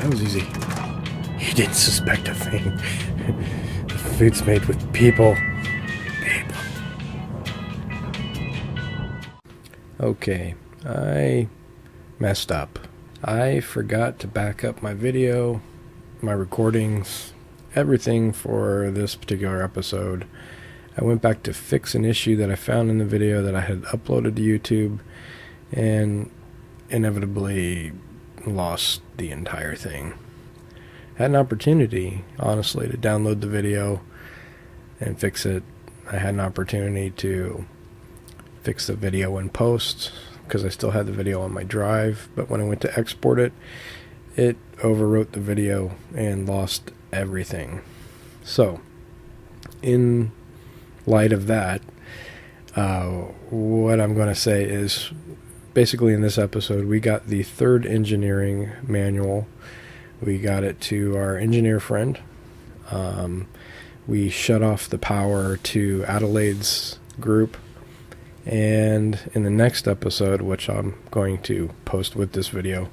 That was easy. You didn't suspect a thing. The food's made with people. Okay, I messed up. I forgot to back up my video, my recordings, everything for this particular episode. I went back to fix an issue that I found in the video that I had uploaded to YouTube, and inevitably lost the entire thing. Had an opportunity, honestly, to download the video and fix it. I had an opportunity to fix the video in post because I still had the video on my drive, but when I went to export it, it overwrote the video and lost everything. So, in light of that, what I'm going to say is, basically in this episode, we got the third engineering manual. We got it to our engineer friend. We shut off the power to Adelaide's group. And in the next episode, which I'm going to post with this video,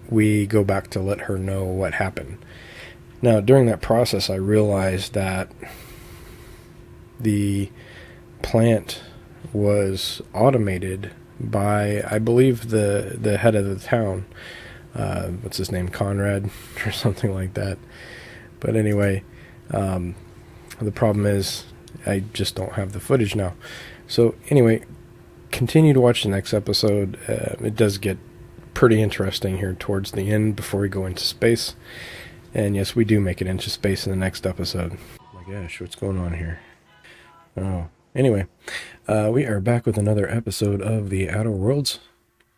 we go back to let her know what happened. Now, during that process, I realized that the plant was automated by, I believe, the head of the town. What's his name? Conrad or something like that. But anyway, the problem is I just don't have the footage now. So anyway, continue to watch the next episode. It does get pretty interesting here towards the end before we go into space. And yes, we do make it into space in the next episode. Oh my gosh, what's going on here? Oh, anyway, we are back with another episode of the Outer Worlds.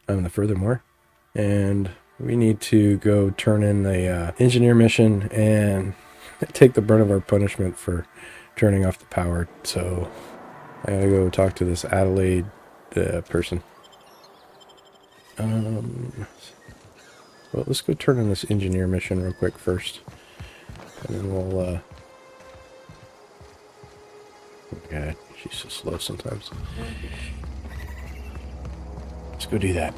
I'm the Furthermore, and we need to go turn in the engineer mission and take the brunt of our punishment for turning off the power. So I gotta go talk to this Adelaide person. Well, let's go turn in this engineer mission real quick first, and then we'll oh God, she's so slow sometimes. Let's go do that.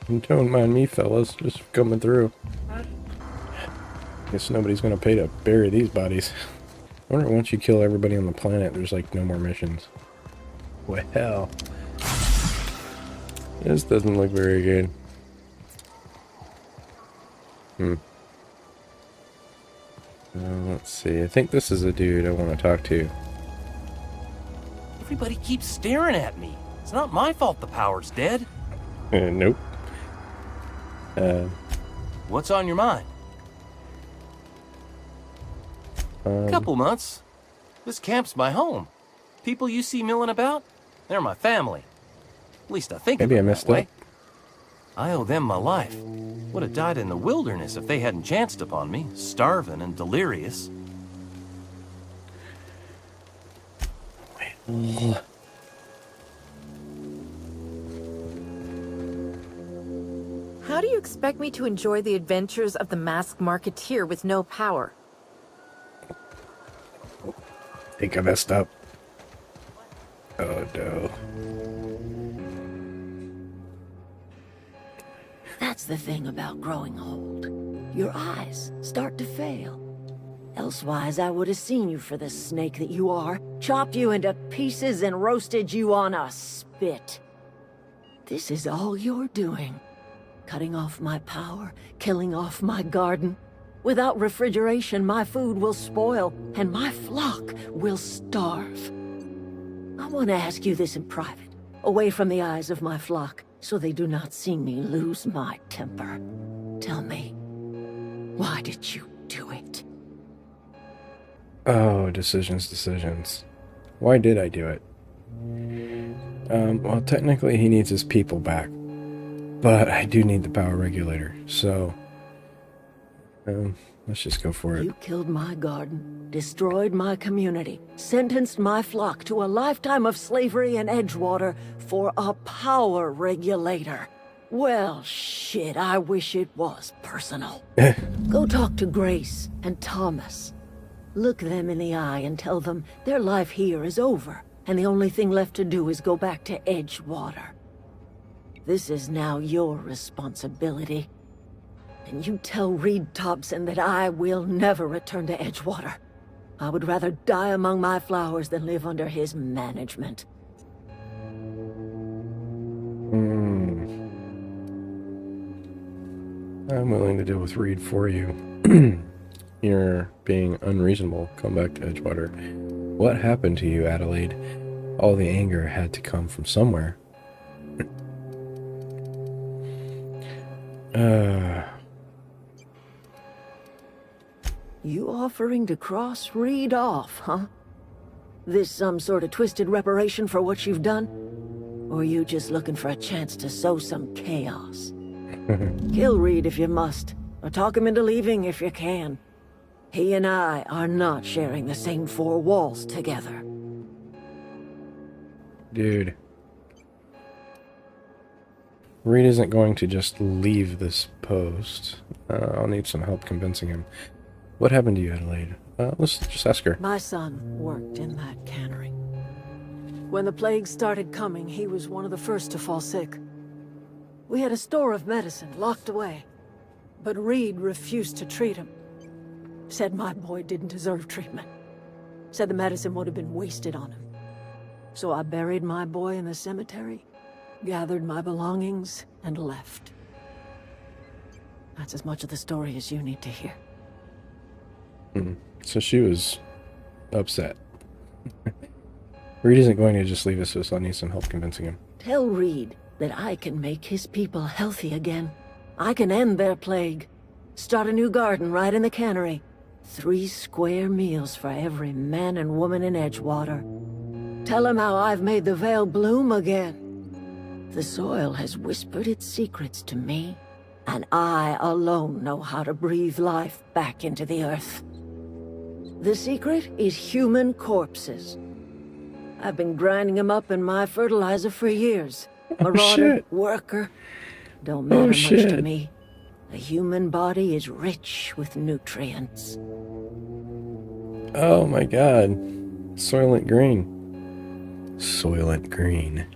And don't mind me, fellas, just coming through. Guess nobody's gonna pay to bury these bodies. I wonder, once you kill everybody on the planet, there's like no more missions. Well, this doesn't look very good. Let's see. I think this is a dude I want to talk to. Everybody keeps staring at me. It's not my fault the power's dead. Nope. What's on your mind? Couple months. This camp's my home. People you see milling about, they're my family. At least I think maybe of I it messed that way. up. I owe them my life. Would have died in the wilderness if they hadn't chanced upon me, starving and delirious. Wait. How do you expect me to enjoy the adventures of the masked marketeer with no power? I think I messed up. Oh no. That's the thing about growing old. Your eyes start to fail. Elsewise, I would have seen you for the snake that you are, chopped you into pieces and roasted you on a spit. This is all you're doing. Cutting off my power, killing off my garden. Without refrigeration, my food will spoil, and my flock will starve. I want to ask you this in private, away from the eyes of my flock, so they do not see me lose my temper. Tell me, why did you do it? Oh, decisions. Why did I do it? Well, technically he needs his people back. But I do need the power regulator, so let's just go for it. You killed my garden, destroyed my community, sentenced my flock to a lifetime of slavery in Edgewater for a power regulator. Well, shit, I wish it was personal. Go talk to Grace and Thomas. Look them in the eye and tell them their life here is over, and the only thing left to do is go back to Edgewater. This is now your responsibility. And you tell Reed Thompson that I will never return to Edgewater. I would rather die among my flowers than live under his management. I'm willing to deal with Reed for you. You're being unreasonable. Come back to Edgewater. What happened to you, Adelaide? All the anger had to come from somewhere. You offering to cross Reed off, huh? This some sort of twisted reparation for what you've done? Or you just looking for a chance to sow some chaos? Kill Reed if you must, or talk him into leaving if you can. He and I are not sharing the same four walls together. Dude. Reed isn't going to just leave this post. I'll need some help convincing him. What happened to you, Adelaide? Let's just ask her. My son worked in that cannery. When the plague started coming, he was one of the first to fall sick. We had a store of medicine locked away, but Reed refused to treat him. Said my boy didn't deserve treatment. Said the medicine would have been wasted on him. So I buried my boy in the cemetery, gathered my belongings, and left. That's as much of the story as you need to hear. So she was upset. Reed isn't going to just leave us, so I'll need some help convincing him. Tell Reed that I can make his people healthy again. I can end their plague. Start a new garden right in the cannery. 3 square meals for every man and woman in Edgewater. Tell him how I've made the Vale bloom again. The soil has whispered its secrets to me, and I alone know how to breathe life back into the earth. The secret is human corpses. I've been grinding them up in my fertilizer for years. Marauder, worker, don't matter much to me. The human body is rich with nutrients. Oh my god. Soylent Green. Soylent Green.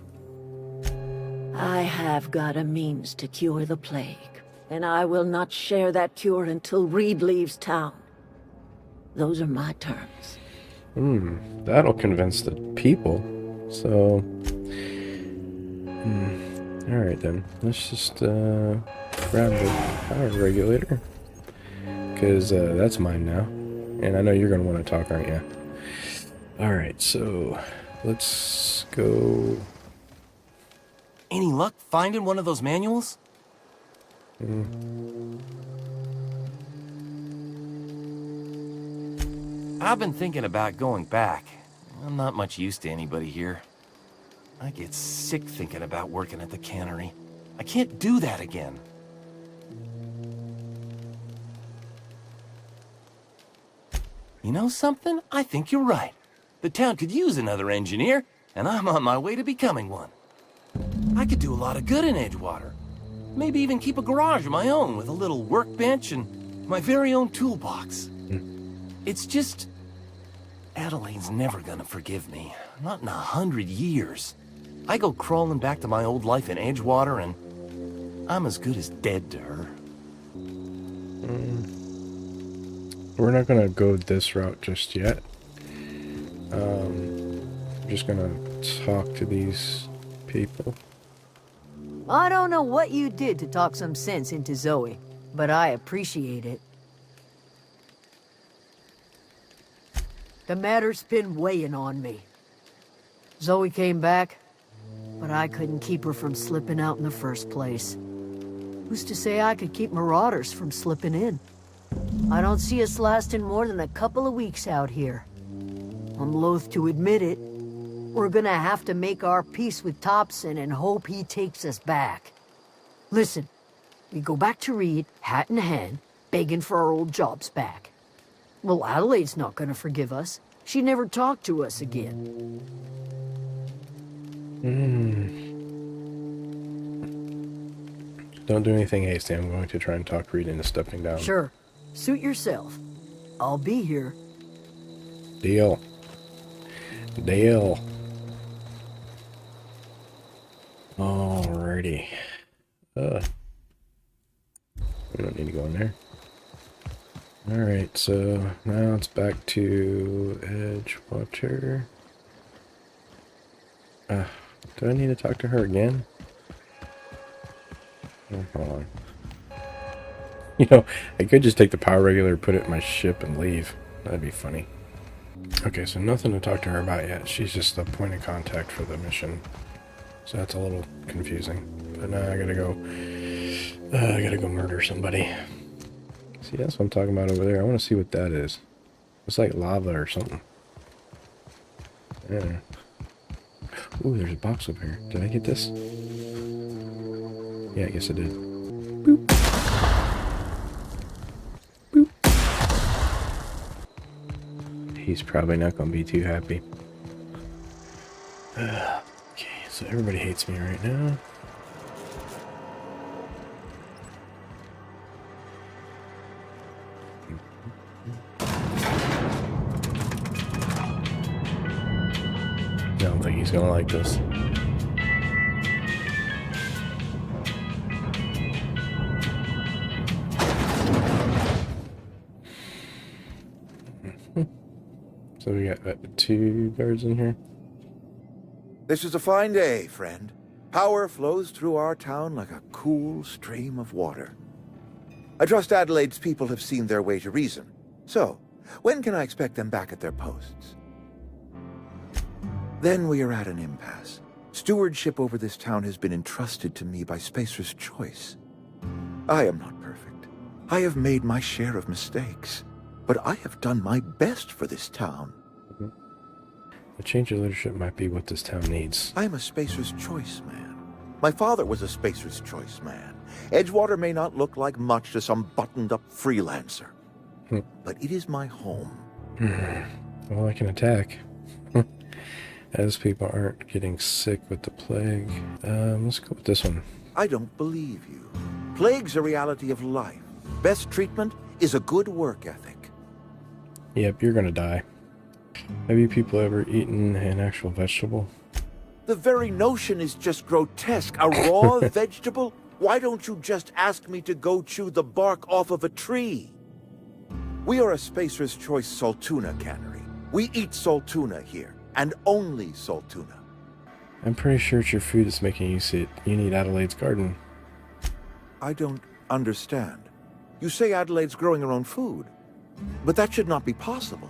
I have got a means to cure the plague, and I will not share that cure until Reed leaves town. Those are my terms. That'll convince the people. So, alright then. Let's just grab the power regulator. Because that's mine now. And I know you're going to want to talk, aren't you? Alright, so let's go. Any luck finding one of those manuals? I've been thinking about going back. I'm not much use to anybody here. I get sick thinking about working at the cannery. I can't do that again. You know something? I think you're right. The town could use another engineer, and I'm on my way to becoming one. I could do a lot of good in Edgewater. Maybe even keep a garage of my own with a little workbench and my very own toolbox. It's just... Adelaide's never gonna forgive me. Not in 100 years. I go crawling back to my old life in Edgewater, and I'm as good as dead to her. We're not gonna go this route just yet. I'm just gonna talk to these people. I don't know what you did to talk some sense into Zoe, but I appreciate it. The matter's been weighing on me. Zoe came back, but I couldn't keep her from slipping out in the first place. Who's to say I could keep marauders from slipping in? I don't see us lasting more than a couple of weeks out here. I'm loath to admit it. We're gonna have to make our peace with Thompson and hope he takes us back. Listen, we go back to Reed, hat in hand, begging for our old jobs back. Well, Adelaide's not gonna forgive us. She never talked to us again. Don't do anything hasty. I'm going to try and talk Reed into stepping down. Sure. Suit yourself. I'll be here. Deal. Deal. Alrighty. Alrighty. We don't need to go in there. Alright, so now it's back to Edgewater. Do I need to talk to her again? Oh, hold on. You know, I could just take the power regulator, put it in my ship, and leave. That'd be funny. Okay, so nothing to talk to her about yet. She's just the point of contact for the mission. So that's a little confusing. But now I gotta go... I gotta go murder somebody. See, that's what I'm talking about over there. I want to see what that is. It's like lava or something. Yeah. Ooh, there's a box over here. Did I get this? Yeah, I guess I did. Boop. Boop. He's probably not going to be too happy. Okay, so everybody hates me right now. I don't think he's going to like this. So we got 2 guards in here. This is a fine day, friend. Power flows through our town like a cool stream of water. I trust Adelaide's people have seen their way to reason. So, when can I expect them back at their posts? Then we are at an impasse. Stewardship over this town has been entrusted to me by Spacer's choice. I am not perfect. I have made my share of mistakes. But I have done my best for this town. A change of leadership might be what this town needs. I am a Spacer's Choice man. My father was a Spacer's Choice man. Edgewater may not look like much to some buttoned-up freelancer. But it is my home. Well, I can attack. As people aren't getting sick with the plague. Let's go with this one. I don't believe you. Plague's a reality of life. Best treatment is a good work ethic. Yep, you're gonna die. Have you people ever eaten an actual vegetable? The very notion is just grotesque. A raw vegetable? Why don't you just ask me to go chew the bark off of a tree? We are a Spacer's Choice Saltuna cannery. We eat Saltuna here, and only Saltuna. I'm pretty sure it's your food that's making you sick. You need Adelaide's garden. I don't understand. You say Adelaide's growing her own food, but that should not be possible.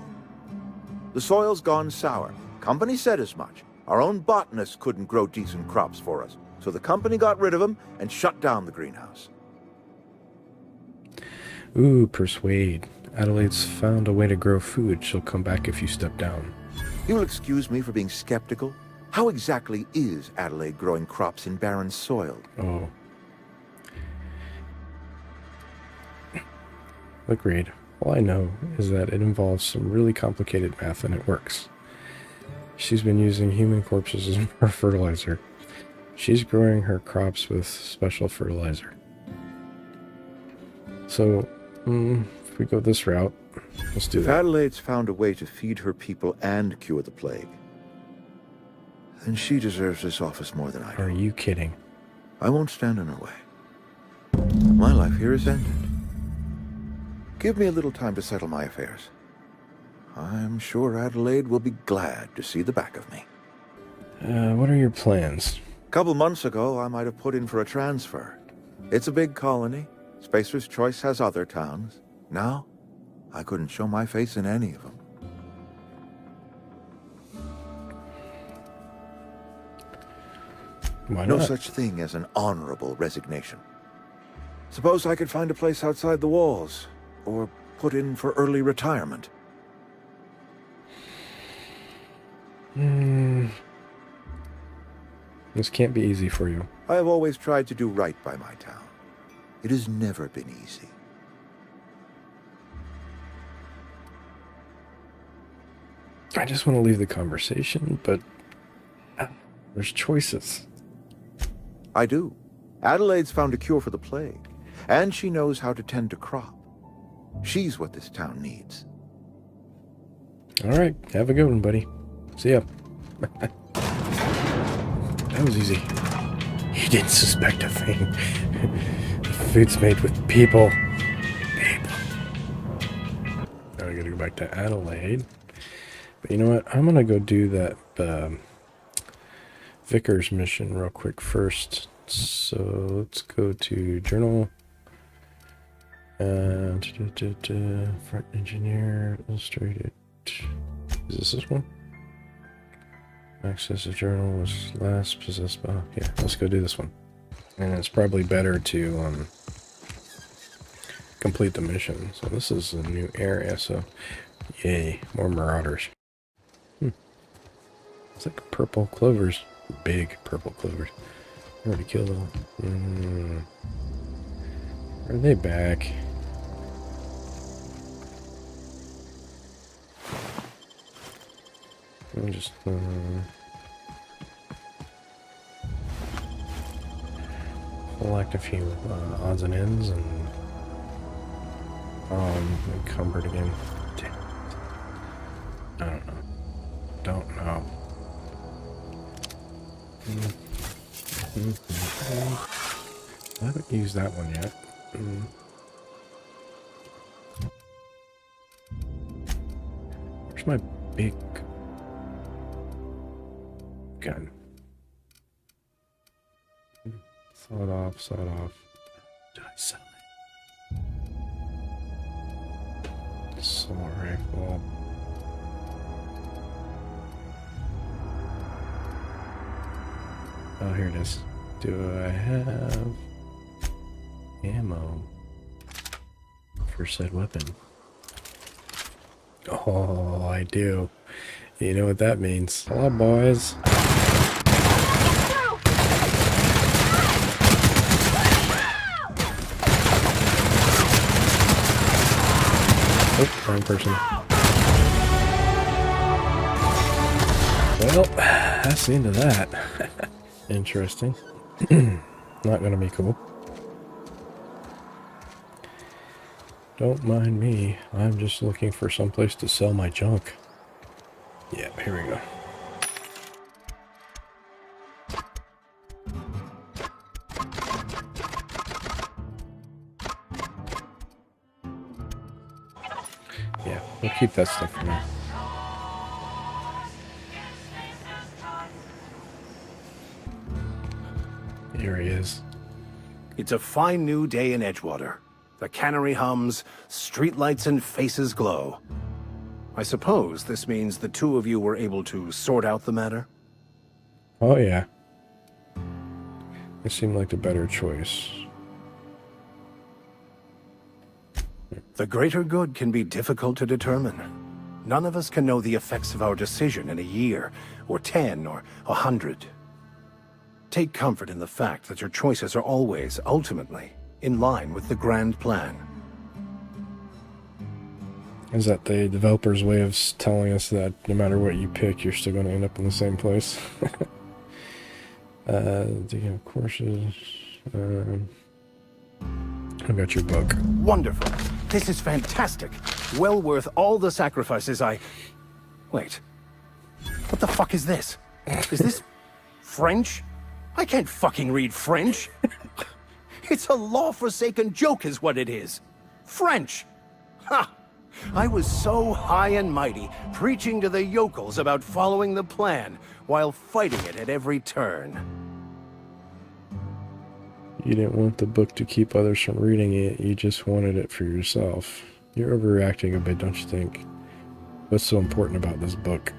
The soil's gone sour. Company said as much. Our own botanists couldn't grow decent crops for us, so the company got rid of them and shut down the greenhouse. Ooh, persuade. Adelaide's found a way to grow food. She'll come back if you step down. You'll excuse me for being skeptical. How exactly is Adelaide growing crops in barren soil? Oh. Look, Reed, all I know is that it involves some really complicated math and it works. She's been using human corpses as her fertilizer. She's growing her crops with special fertilizer. So, if we go this route, let's do If that. Adelaide's found a way to feed her people and cure the plague, then she deserves this office more than I do. Are you kidding? I won't stand in her way. My life here is ended. Give me a little time to settle my affairs. I'm sure Adelaide will be glad to see the back of me. What are your plans? A couple months ago, I might have put in for a transfer. It's a big colony. Spacer's Choice has other towns. Now, I couldn't show my face in any of them. Why No not? such thing as an honorable resignation. Suppose I could find a place outside the walls, or put in for early retirement. This can't be easy for you. I have always tried to do right by my town. It has never been easy. I just want to leave the conversation, but there's choices. I do. Adelaide's found a cure for the plague, and she knows how to tend a crop. She's what this town needs. All right, have a good one, buddy. See ya. That was easy. You didn't suspect a thing. The food's made with people. People. Now I gotta go back to Adelaide. But you know what? I'm gonna go do that Vickers mission real quick first. So let's go to journal. Front engineer illustrated. Is this one? Access the journal was last possessed by. Yeah, let's go do this one. And it's probably better to complete the mission. So this is a new area. So yay, more marauders. It's like purple clovers, big purple clovers. I already killed them. Are they back? I'll just select a few odds and ends and encumbered again. Damn it. I don't know. Don't know. I haven't used that one yet. Where's my big gun? Saw it off, saw it off. Did I sell it? Assault rifle. Oh, here it is. Do I have ammo for said weapon? Oh, I do. You know what that means. Hello, boys. Oh, wrong person. Well, that's the end of that. Interesting. Not gonna be cool. Don't mind me. I'm just looking for someplace to sell my junk. Yeah, here we go. Yeah, we'll keep that stuff for now. Here he is. It's a fine new day in Edgewater. The cannery hums, streetlights and faces glow. I suppose this means the two of you were able to sort out the matter? Oh, yeah. It seemed like the better choice. The greater good can be difficult to determine. None of us can know the effects of our decision in a year, or 10, or 100. Take comfort in the fact that your choices are always, ultimately, in line with the grand plan. Is that the developer's way of telling us that no matter what you pick, you're still going to end up in the same place? Courses. I've got your book. Wonderful. This is fantastic. Well worth all the sacrifices I... Wait. What the fuck is this? Is this French? I can't fucking read French. It's a law-forsaken joke is what it is. French. Ha! I was so high and mighty, preaching to the yokels about following the plan, while fighting it at every turn. You didn't want the book to keep others from reading it, you just wanted it for yourself. You're overreacting a bit, don't you think? What's so important about this book?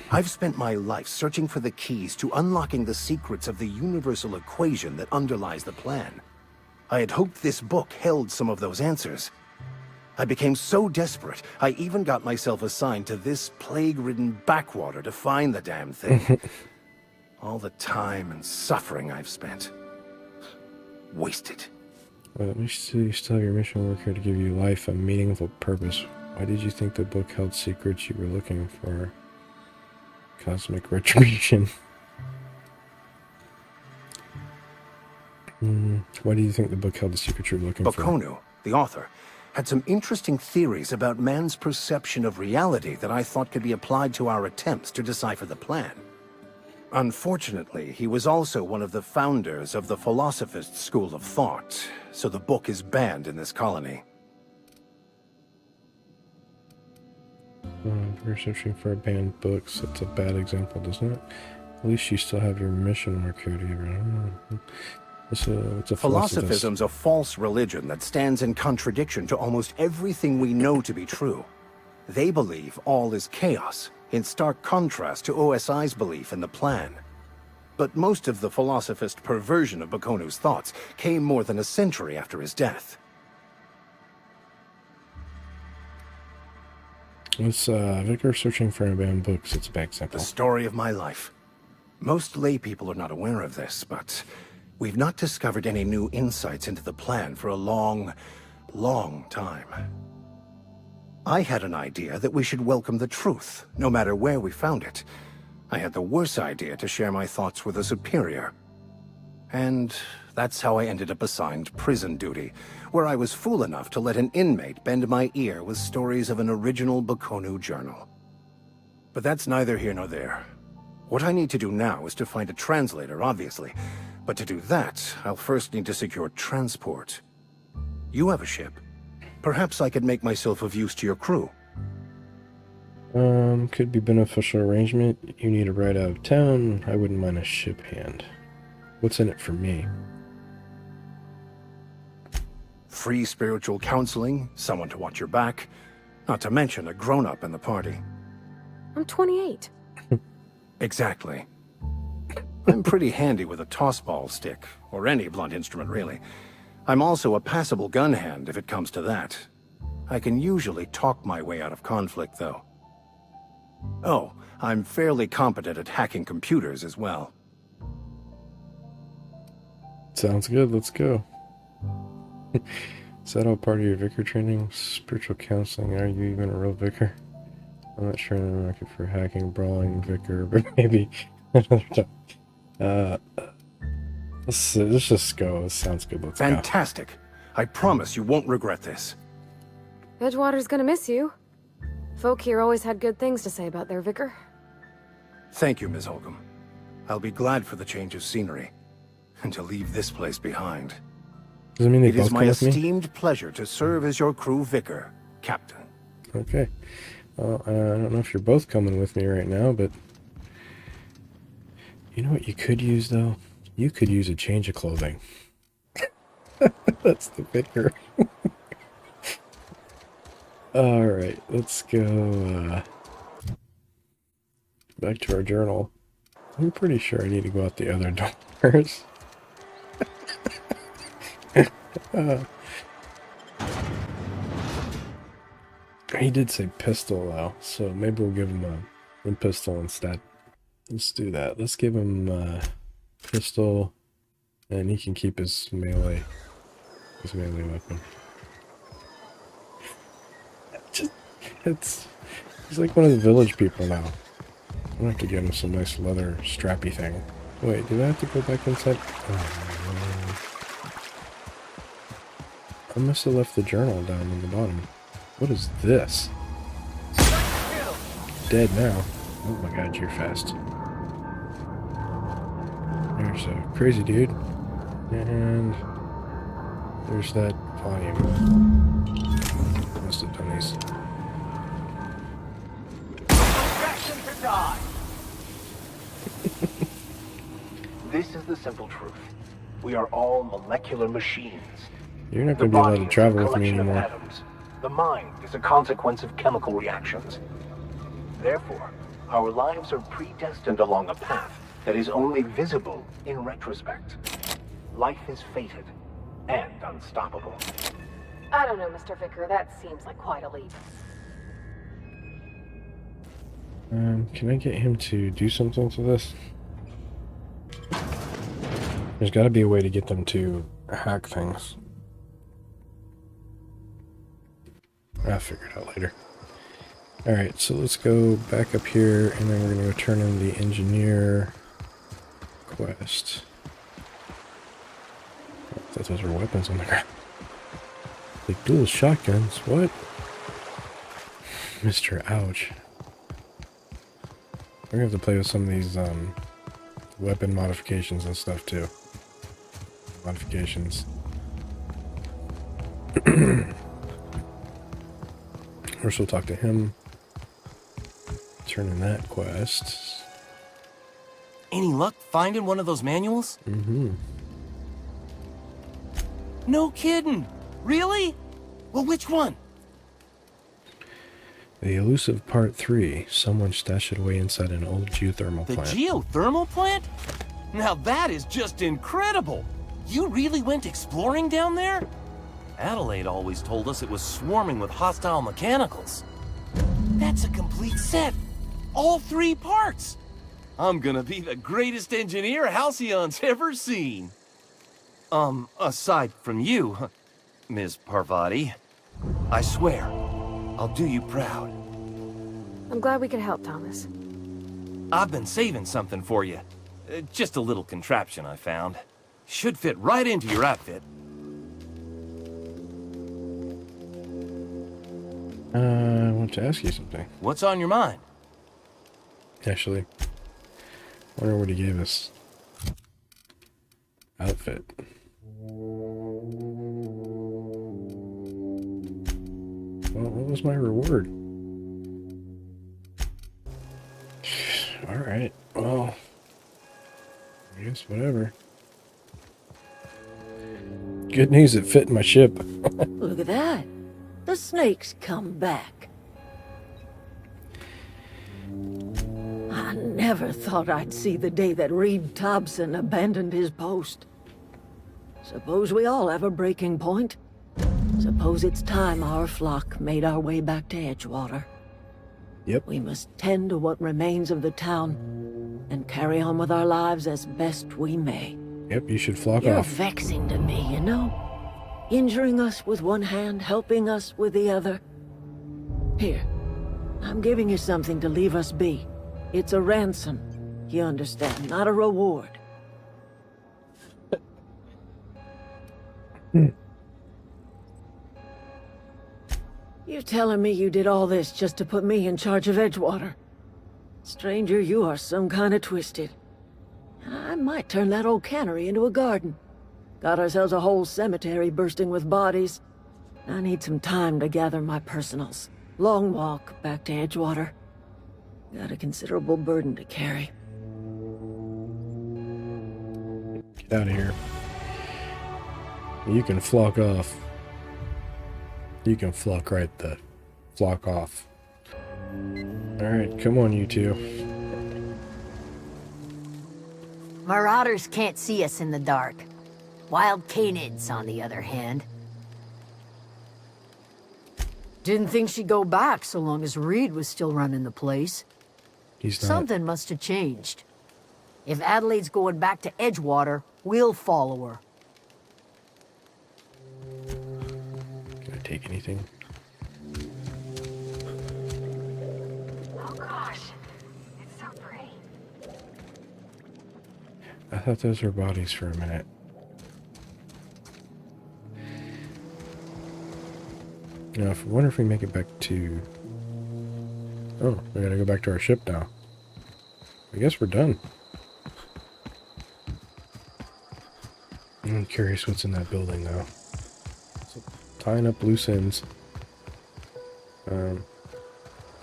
I've spent my life searching for the keys to unlocking the secrets of the universal equation that underlies the plan. I had hoped this book held some of those answers. I became so desperate, I even got myself assigned to this plague-ridden backwater to find the damn thing. All the time and suffering I've spent. Wasted. Well, at least you still have your mission work here to give you life a meaningful purpose. Why did you think the book held secrets you were looking for? Cosmic retribution. Why do you think the book held the secret you're looking for? Bokonu, the author, had some interesting theories about man's perception of reality that I thought could be applied to our attempts to decipher the plan. Unfortunately, he was also one of the founders of the philosophist school of thought, so the book is banned in this colony. If you're searching for banned books, that's a bad example, doesn't it? At least you still have your mission mark here. It's a Philosophism's a false religion that stands in contradiction to almost everything we know to be true. They believe all is chaos, in stark contrast to OSI's belief in the plan. But most of the philosophist perversion of Bakonu's thoughts came more than a century after his death. It's Vicar searching for banned books. It's a bad example. The story of my life. Most lay people are not aware of this, but we've not discovered any new insights into the plan for a long, long time. I had an idea that we should welcome the truth, no matter where we found it. I had the worse idea to share my thoughts with a superior. And that's how I ended up assigned prison duty, where I was fool enough to let an inmate bend my ear with stories of an original Bakonu journal. But that's neither here nor there. What I need to do now is to find a translator, obviously. But to do that, I'll first need to secure transport. You have a ship. Perhaps I could make myself of use to your crew. Could be beneficial arrangement. You need a ride out of town. I wouldn't mind a ship hand. What's in it for me? Free spiritual counseling, someone to watch your back, not to mention a grown-up in the party. I'm 28. Exactly. I'm pretty handy with a toss-ball stick, or any blunt instrument, really. I'm also a passable gun hand, if it comes to that. I can usually talk my way out of conflict, though. Oh, I'm fairly competent at hacking computers as well. Sounds good, let's go. Is that all part of your vicar training? Spiritual counseling, are you even a real vicar? I'm not sure in the market for hacking, brawling vicar, but maybe another time. Let's just go. This sounds good, let's go. Fantastic. I promise you won't regret this. Edgewater's gonna miss you. Folk here always had good things to say about their vicar. Thank you, Ms. Holcomb. I'll be glad for the change of scenery, and to leave this place behind. Does it mean they It both is my come with me? esteemed pleasure to serve as your crew vicar, Captain. Okay. Well, I don't know if you're both coming with me right now, but... You know what you could use, though? You could use a change of clothing. That's the vicar. Alright, let's go, back to our journal. I'm pretty sure I need to go out the other doors. He did say pistol, though, so maybe we'll give him a pistol instead. Let's do that. Let's give him a pistol, and he can keep his melee weapon. He's like one of the village people now. I'm gonna have to get him some nice leather strappy thing. Wait, do I have to go back inside? Oh, I must have left the journal down in the bottom. What is this? Dead now. Oh my god, you're fast. There's a crazy dude. And there's that volume. Must have done these. This is the simple truth. We are all molecular machines. You're not going to be allowed to travel with me anymore. Atoms. The mind is a consequence of chemical reactions. Therefore, our lives are predestined along a path that is only visible in retrospect. Life is fated and unstoppable. I don't know, Mr. Vicar. That seems like quite a leap. Can I get him to do something to this? There's got to be a way to get them to hack things. I'll figure it out later. Alright, so let's go back up here, and then we're going to go turn in the engineer quest. I thought those were weapons on the ground. Like dual shotguns, what? Mr. Ouch. We're going to have to play with some of these weapon modifications and stuff too. Modifications. First, we'll talk to him. Turn in that quest. Any luck finding one of those manuals? Mm-hmm. No kidding. Really? Well, which one? The elusive part 3. Someone stashed it away inside an old geothermal The plant. geothermal plant? Now that is just incredible. You really went exploring down there? Adelaide always told us it was swarming with hostile mechanicals. That's a complete set. All 3 parts. I'm gonna be the greatest engineer Halcyon's ever seen. Aside from you, Ms. Parvati. I swear, I'll do you proud. I'm glad we could help, Thomas. I've been saving something for you. Just a little contraption I found. Should fit right into your outfit. I want to ask you something. What's on your mind? Actually, I wonder what he gave us. Outfit. Well, what was my reward? Alright, well, I guess whatever. Good news, it fit in my ship. Look at that. The snake's come back. I never thought I'd see the day that Reed Thompson abandoned his post. Suppose we all have a breaking point. Suppose it's time our flock made our way back to Edgewater. Yep. We must tend to what remains of the town and carry on with our lives as best we may. Yep, you should flock You're off. vexing to me, you know? Injuring us with one hand, helping us with the other. Here, I'm giving you something to leave us be. It's a ransom, you understand, not a reward. You telling me you did all this just to put me in charge of Edgewater? Stranger, you are some kind of twisted. I might turn that old cannery into a garden. Got ourselves a whole cemetery bursting with bodies. I need some time to gather my personals. Long walk back to Edgewater. Got a considerable burden to carry. Get out of here. You can flock off. You can flock off. Alright, come on, you two. Marauders can't see us in the dark. Wild canids, on the other hand. Didn't think she'd go back so long as Reed was still running the place. He's not. Something must have changed. If Adelaide's going back to Edgewater, we'll follow her. Can I take anything? Oh gosh, it's so pretty. I thought those were bodies for a minute. Now, I wonder if we make it back to... Oh, we gotta go back to our ship now. I guess we're done. I'm curious what's in that building now. So, tying up loose ends. Doors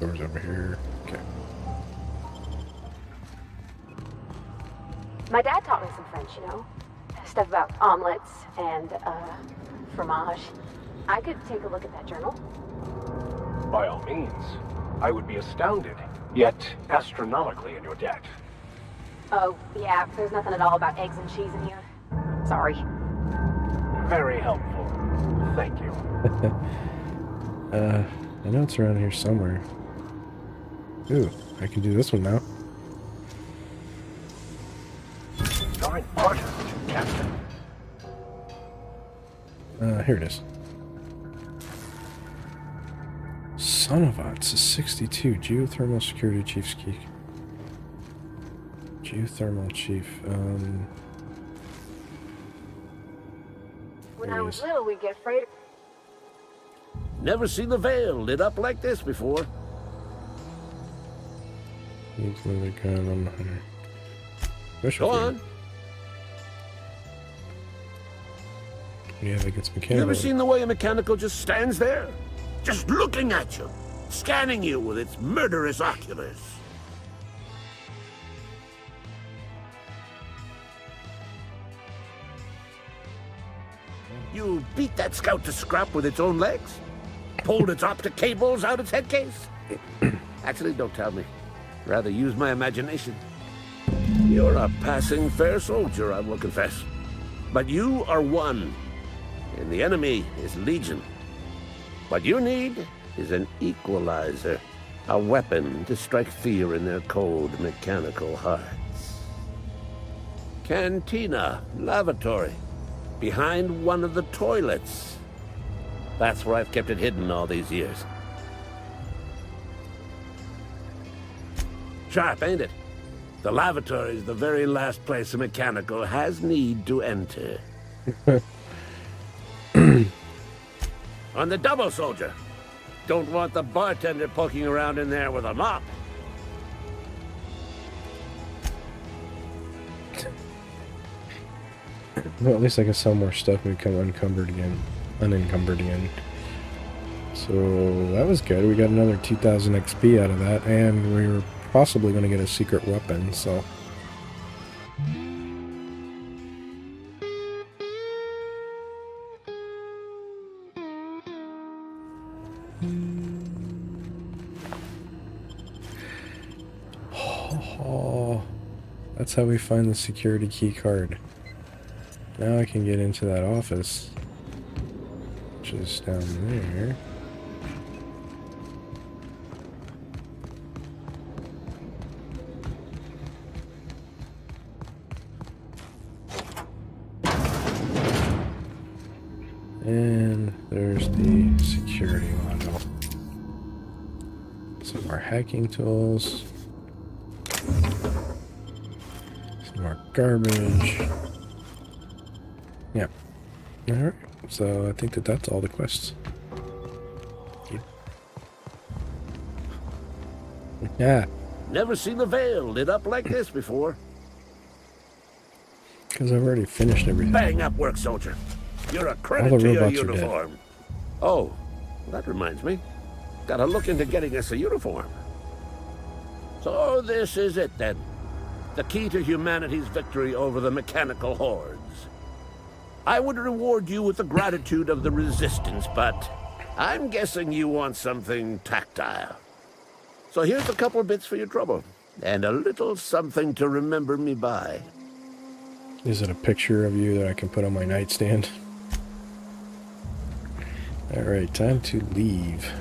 over here. Okay. My dad taught me some French, you know? Stuff about omelets and, fromage. I could take a look at that journal. By all means. I would be astounded, yet astronomically in your debt. Oh, yeah, there's nothing at all about eggs and cheese in here. Sorry. Very helpful. Thank you. I know it's around here somewhere. Ooh, I can do this one now. You're an artist, Captain. Here it is. Son of a, it's a 62. Geothermal Security Chief's Key. Geothermal Chief, When There I it was is. little, we'd get afraid of... Never seen the Vale lit up like this before. needs another gun on the hunter. Especially Go for- on. Yeah, like it's You mechanical. ever seen the way a mechanical just stands there? Just looking at you, scanning you with its murderous oculars. You beat that scout to scrap with its own legs? Pulled its optic cables out its head case? Actually, don't tell me. Rather use my imagination. You're a passing fair soldier, I will confess. But you are one, and the enemy is legion. What you need is an equalizer, a weapon to strike fear in their cold mechanical hearts. Cantina, lavatory, behind one of the toilets. That's where I've kept it hidden all these years. Sharp, ain't it? The lavatory is the very last place a mechanical has need to enter. On the double, soldier. Don't want the bartender poking around in there with a mop. Well, at least I can sell more stuff and become unencumbered again. So that was good. We got another 2,000 XP out of that, and we were possibly going to get a secret weapon, so... Oh, that's how we find the security key card. Now I can get into that office, which is down there. And there's the security module. Some more hacking tools. Some more garbage. Yeah. Alright. So I think that's all the quests. Yeah. Never seen the Veil lit up like this before. Because I've already finished everything. Bang up work, soldier. You're a credit All the to your robots are dead. uniform. Oh, that reminds me. Gotta look into getting us a uniform. So this is it then. The key to humanity's victory over the mechanical hordes. I would reward you with the gratitude of the Resistance, but I'm guessing you want something tactile. So here's a couple bits for your trouble, and a little something to remember me by. Is it a picture of you that I can put on my nightstand? Alright, time to leave.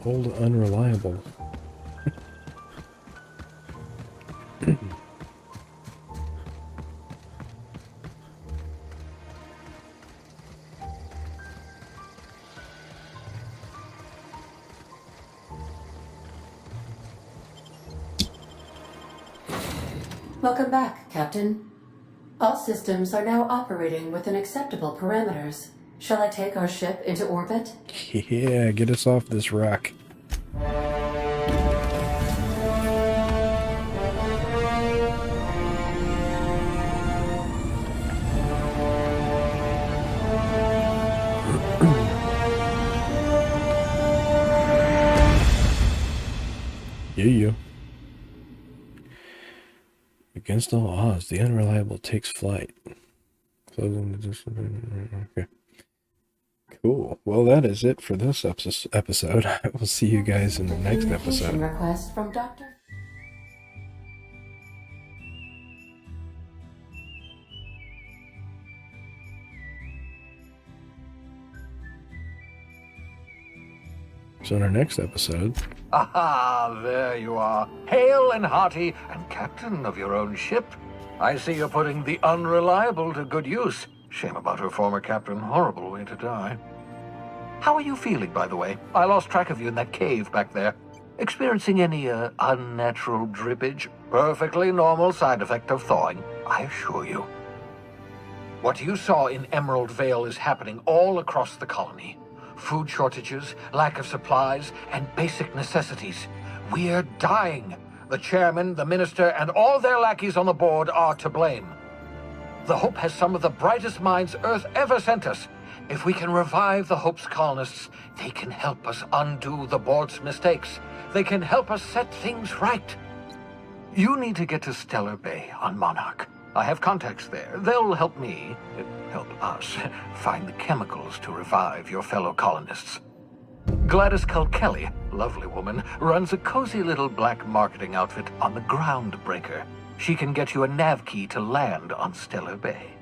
The old unreliable. Welcome back, Captain. All systems are now operating within acceptable parameters. Shall I take our ship into orbit? Yeah, get us off this rock. Yeah. Against all odds, the unreliable takes flight. Closing the distance. Okay. Cool. Well, that is it for this episode. I will see you guys in the next episode. Request from Dr. So in our next episode... Aha, there you are. Hale and hearty, and captain of your own ship. I see you're putting the unreliable to good use. Shame about her former captain. Horrible way to die. How are you feeling, by the way? I lost track of you in that cave back there. Experiencing any, unnatural drippage? Perfectly normal side effect of thawing, I assure you. What you saw in Emerald Vale is happening all across the colony. Food shortages, lack of supplies, and basic necessities. We're dying. The chairman, the minister, and all their lackeys on the board are to blame. The Hope has some of the brightest minds Earth ever sent us. If we can revive the Hope's colonists, they can help us undo the board's mistakes. They can help us set things right. You need to get to Stellar Bay on Monarch. I have contacts there. They'll help us, find the chemicals to revive your fellow colonists. Gladys Kelly, lovely woman, runs a cozy little black marketing outfit on the Groundbreaker. She can get you a nav key to land on Stellar Bay.